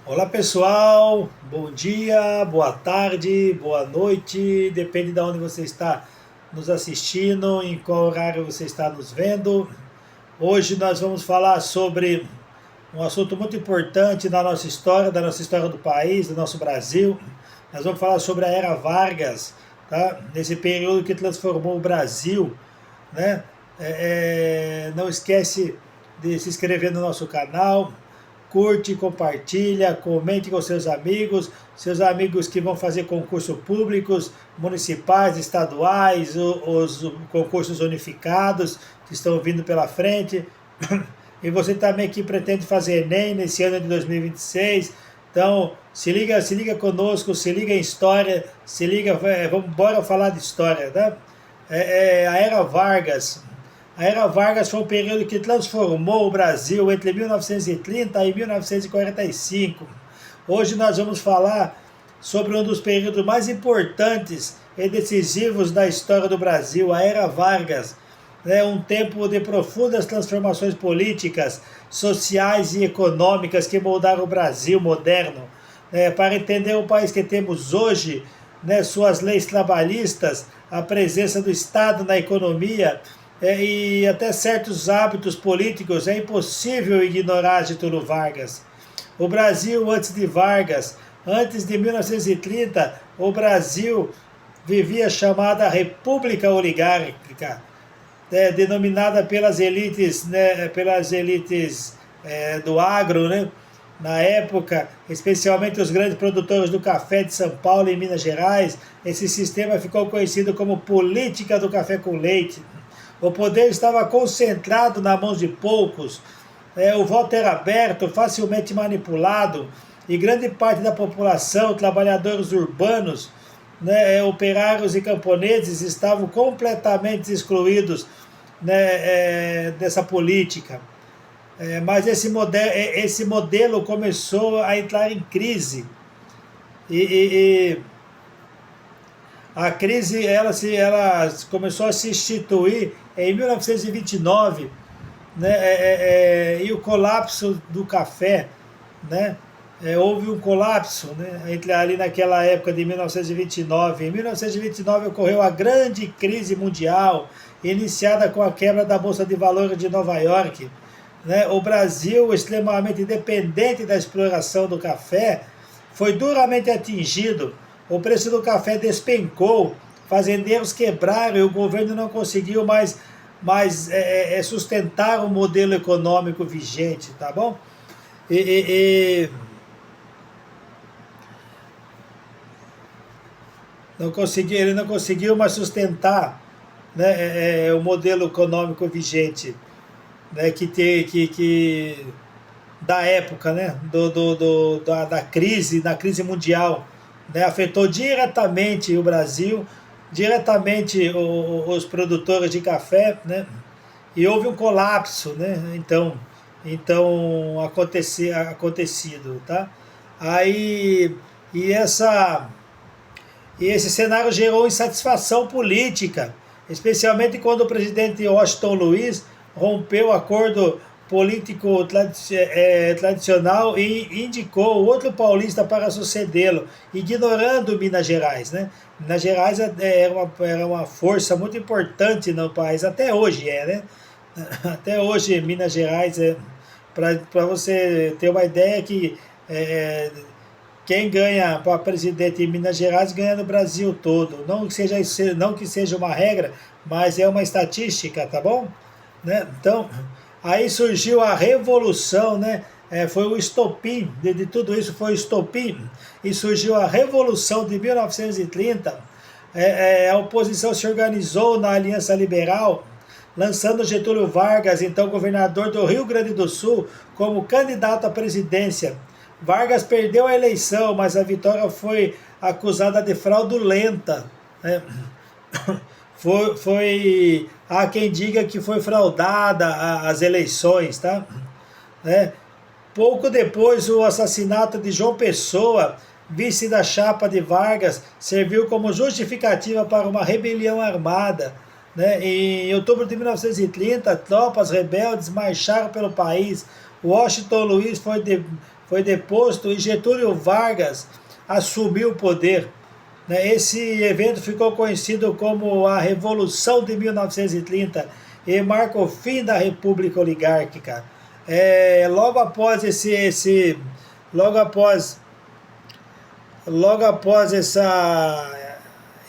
Olá pessoal, bom dia, boa tarde, boa noite, depende de onde você está nos assistindo, em qual horário você está nos vendo. Hoje nós vamos falar sobre um assunto muito importante da nossa história do país, do nosso Brasil. Nós vamos falar sobre a Era Vargas, tá? Nesse período que transformou o Brasil, né? Não esquece de se inscrever no nosso canal, curte, compartilha, comente com seus amigos que vão fazer concursos públicos, municipais, estaduais, os concursos unificados que estão vindo pela frente. E você também que pretende fazer Enem nesse ano de 2026. Então, se liga conosco, se liga em história, se liga, vamos bora falar de história, tá? A Era Vargas. A Era Vargas foi um período que transformou o Brasil entre 1930 e 1945. Hoje nós vamos falar sobre um dos períodos mais importantes e decisivos da história do Brasil, a Era Vargas. Um tempo de profundas transformações políticas, sociais e econômicas que moldaram o Brasil moderno. Para entender o país que temos hoje, suas leis trabalhistas, a presença do Estado na economia e até certos hábitos políticos, é impossível ignorar Getúlio Vargas. O Brasil antes de Vargas, antes de 1930, o Brasil vivia a chamada República Oligárquica, denominada pelas elites do agro, né? Na época, especialmente os grandes produtores do café de São Paulo e Minas Gerais. Esse sistema ficou conhecido como política do café com leite. O poder estava concentrado nas mãos de poucos, o voto era aberto, facilmente manipulado, e grande parte da população, trabalhadores urbanos, operários e camponeses, estavam completamente excluídos dessa política. Mas esse modelo começou a entrar em crise. E a crise ela começou a se instituir em 1929, e o colapso do café, né? Houve um colapso, ali naquela época de 1929. Em 1929 ocorreu a grande crise mundial, iniciada com a quebra da Bolsa de Valores de Nova York. O Brasil, extremamente dependente da exploração do café, foi duramente atingido. O preço do café despencou, fazendeiros quebraram e o governo não conseguiu mais sustentar o modelo econômico vigente, tá bom? Ele não conseguiu mais sustentar, o modelo econômico vigente, que da época, da crise mundial, afetou diretamente o Brasil, diretamente os produtores de café, e houve um colapso, então acontecido, tá? Aí e esse cenário gerou insatisfação política, especialmente quando o presidente Washington Luiz rompeu o acordo político tradicional e indicou outro paulista para sucedê-lo, ignorando Minas Gerais. Minas Gerais era uma força muito importante no país, até hoje Até hoje Minas Gerais, para você ter uma ideia que quem ganha para presidente em Minas Gerais ganha no Brasil todo. Não que seja uma regra, mas é uma estatística, tá bom? Então, aí surgiu a revolução, foi o estopim de tudo isso, foi o estopim, e surgiu a Revolução de 1930. A oposição se organizou na Aliança Liberal, lançando Getúlio Vargas, então governador do Rio Grande do Sul, como candidato à presidência. Vargas perdeu a eleição, mas a vitória foi acusada de fraudulenta. Há quem diga que foi fraudada as eleições, tá? Pouco depois, o assassinato de João Pessoa, vice da chapa de Vargas, serviu como justificativa para uma rebelião armada. Em outubro de 1930, tropas rebeldes marcharam pelo país. Washington Luiz foi foi deposto e Getúlio Vargas assumiu o poder. Esse evento ficou conhecido como a Revolução de 1930 e marca o fim da República Oligárquica. Logo após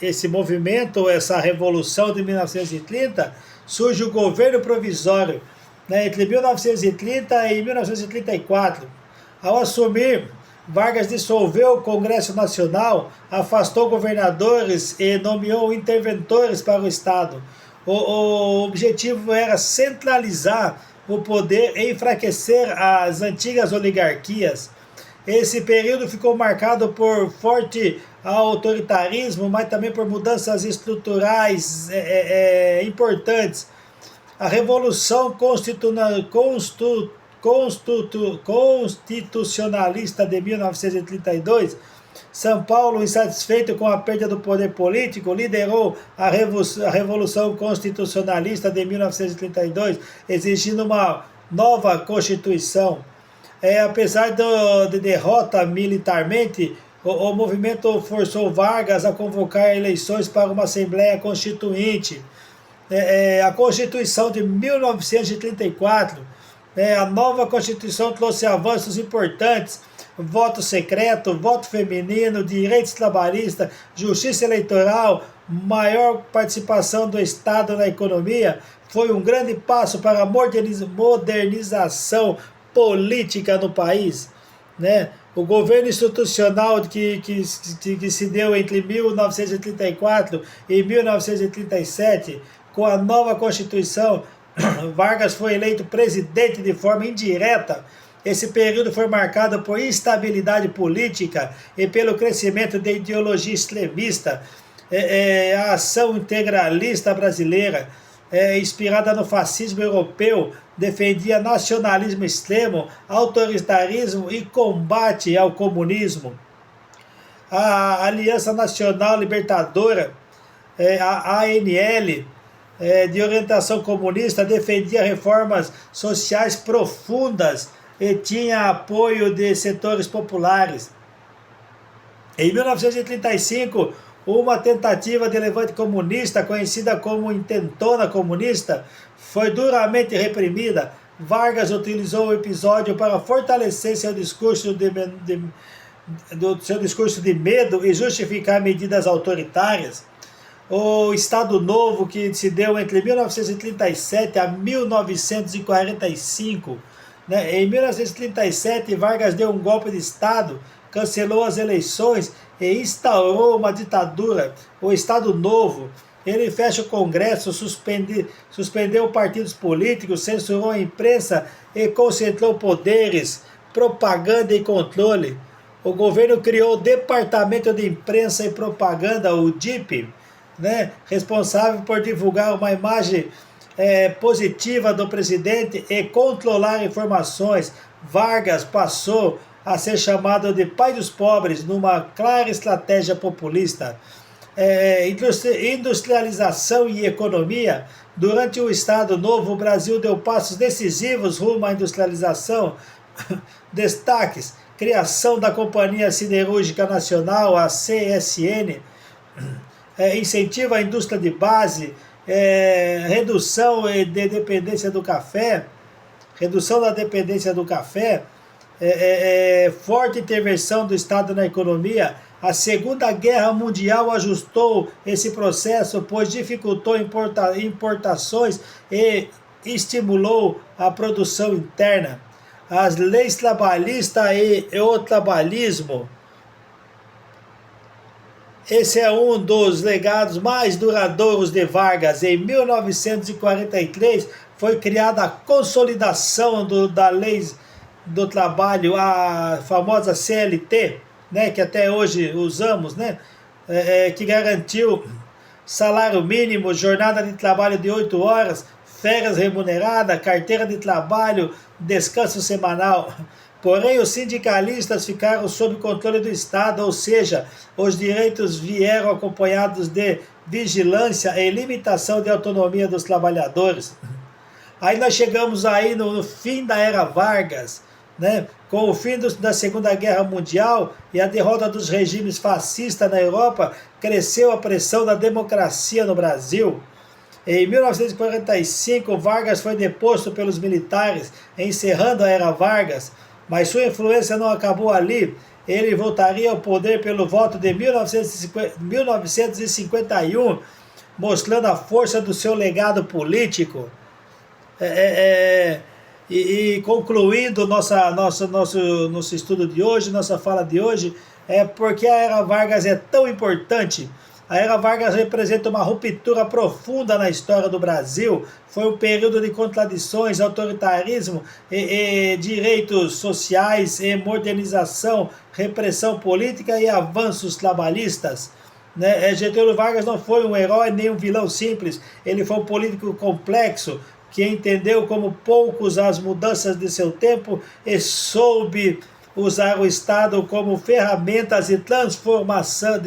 esse movimento, essa Revolução de 1930, surge o governo provisório, entre 1930 e 1934. Ao assumir, Vargas dissolveu o Congresso Nacional, afastou governadores e nomeou interventores para o Estado. O objetivo era centralizar o poder e enfraquecer as antigas oligarquias. Esse período ficou marcado por forte autoritarismo, mas também por mudanças estruturais importantes. A Revolução Constitucionalista de 1932, São Paulo, insatisfeito com a perda do poder político, liderou a Revolução Constitucionalista de 1932, exigindo uma nova Constituição. Apesar de derrota militarmente, o movimento forçou Vargas a convocar eleições para uma Assembleia Constituinte. A Constituição de 1934, a nova Constituição trouxe avanços importantes: voto secreto, voto feminino, direitos trabalhistas, justiça eleitoral, maior participação do Estado na economia. Foi um grande passo para a modernização política no país. O governo institucional que se deu entre 1934 e 1937, com a nova Constituição, Vargas foi eleito presidente de forma indireta. Esse período foi marcado por instabilidade política e pelo crescimento da ideologia extremista. A ação integralista brasileira, inspirada no fascismo europeu, defendia nacionalismo extremo, autoritarismo e combate ao comunismo. A Aliança Nacional Libertadora, a ANL, de orientação comunista, defendia reformas sociais profundas e tinha apoio de setores populares. Em 1935, uma tentativa de levante comunista, conhecida como Intentona Comunista, foi duramente reprimida. Vargas utilizou o episódio para fortalecer seu discurso de medo e justificar medidas autoritárias. O Estado Novo, que se deu entre 1937 a 1945. Em 1937, Vargas deu um golpe de Estado, cancelou as eleições e instaurou uma ditadura, o Estado Novo. Ele fecha o Congresso, suspendeu partidos políticos, censurou a imprensa e concentrou poderes, propaganda e controle. O governo criou o Departamento de Imprensa e Propaganda, o DIP, responsável por divulgar uma imagem positiva do presidente e controlar informações. Vargas passou a ser chamado de pai dos pobres numa clara estratégia populista. Industrialização e economia. Durante o Estado Novo, o Brasil deu passos decisivos rumo à industrialização. Destaques: criação da Companhia Siderúrgica Nacional, a CSN, incentiva a indústria de base, redução da dependência do café, forte intervenção do Estado na economia. A Segunda Guerra Mundial ajustou esse processo, pois dificultou importações e estimulou a produção interna. As leis trabalhistas e o trabalhismo. Esse é um dos legados mais duradouros de Vargas. Em 1943, foi criada a consolidação da lei do trabalho, a famosa CLT, que até hoje usamos, que garantiu salário mínimo, jornada de trabalho de 8 horas, férias remuneradas, carteira de trabalho, descanso semanal. Porém, os sindicalistas ficaram sob controle do Estado, ou seja, os direitos vieram acompanhados de vigilância e limitação de autonomia dos trabalhadores. Aí nós chegamos aí no fim da era Vargas, né? Com o fim da Segunda Guerra Mundial e a derrota dos regimes fascistas na Europa, cresceu a pressão da democracia no Brasil. Em 1945, Vargas foi deposto pelos militares, encerrando a Era Vargas, mas sua influência não acabou ali. Ele voltaria ao poder pelo voto de 1951, mostrando a força do seu legado político. E concluindo nosso estudo de hoje, nossa fala de hoje, porque a Era Vargas é tão importante. A Era Vargas representa uma ruptura profunda na história do Brasil. Foi um período de contradições, autoritarismo, direitos sociais, modernização, repressão política e avanços trabalhistas. Né? Getúlio Vargas não foi um herói nem um vilão simples. Ele foi um político complexo, que entendeu como poucos as mudanças de seu tempo e soube usar o Estado como ferramentas de transformação,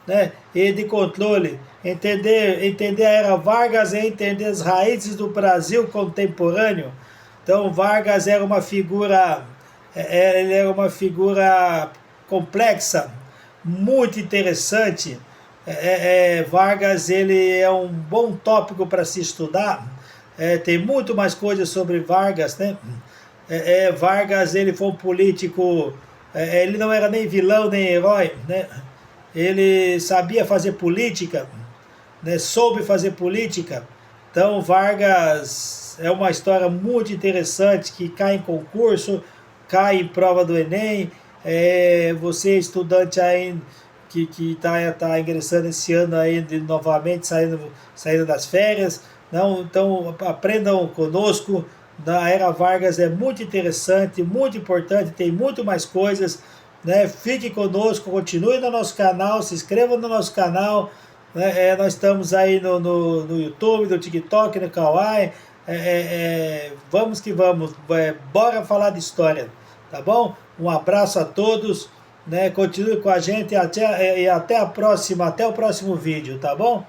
né, e de controle. Entender a Era Vargas é entender as raízes do Brasil contemporâneo. Então Vargas era uma figura, ele era uma figura complexa, muito interessante. Vargas, ele é um bom tópico para se estudar. Tem muito mais coisas sobre Vargas, né? Vargas, ele foi um político, ele não era nem vilão nem herói, né? Ele sabia fazer política, né? Soube fazer política. Então Vargas é uma história muito interessante que cai em concurso, cai em prova do Enem. Você estudante aí que tá ingressando esse ano aí novamente, saindo das férias, não, então aprendam conosco. A Era Vargas é muito interessante, muito importante, tem muito mais coisas, né? Fique conosco, continue no nosso canal, se inscreva no nosso canal, né? Nós estamos aí no YouTube, no TikTok, no Kawaii. Vamos que vamos, bora falar de história, tá bom? Um abraço a todos, né? Continue com a gente e até a próxima, até o próximo vídeo, tá bom?